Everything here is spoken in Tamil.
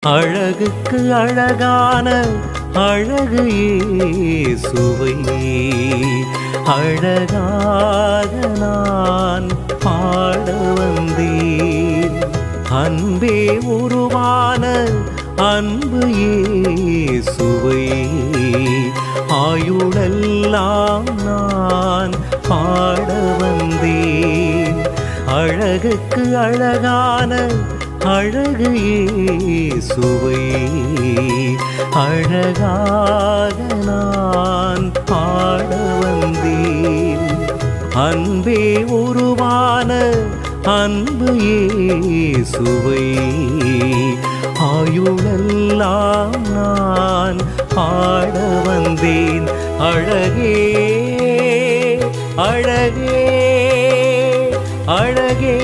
அழகுக்கு அழகான அழகு இயேசுவை அழகாக நான் பாட வந்தேன். அன்பே உருவான அன்பு இயேசுவை ஆயுளெல்லாம் நான் பாட வந்தேன். அழகுக்கு அழகான அழகு இயேசுவை அழகாக நான் பாட வந்தேன். அன்பே உருவான அன்பு இயேசுவை ஆயுளெல்லாம் நான் பாட வந்தேன். அழகே அழகே அழகே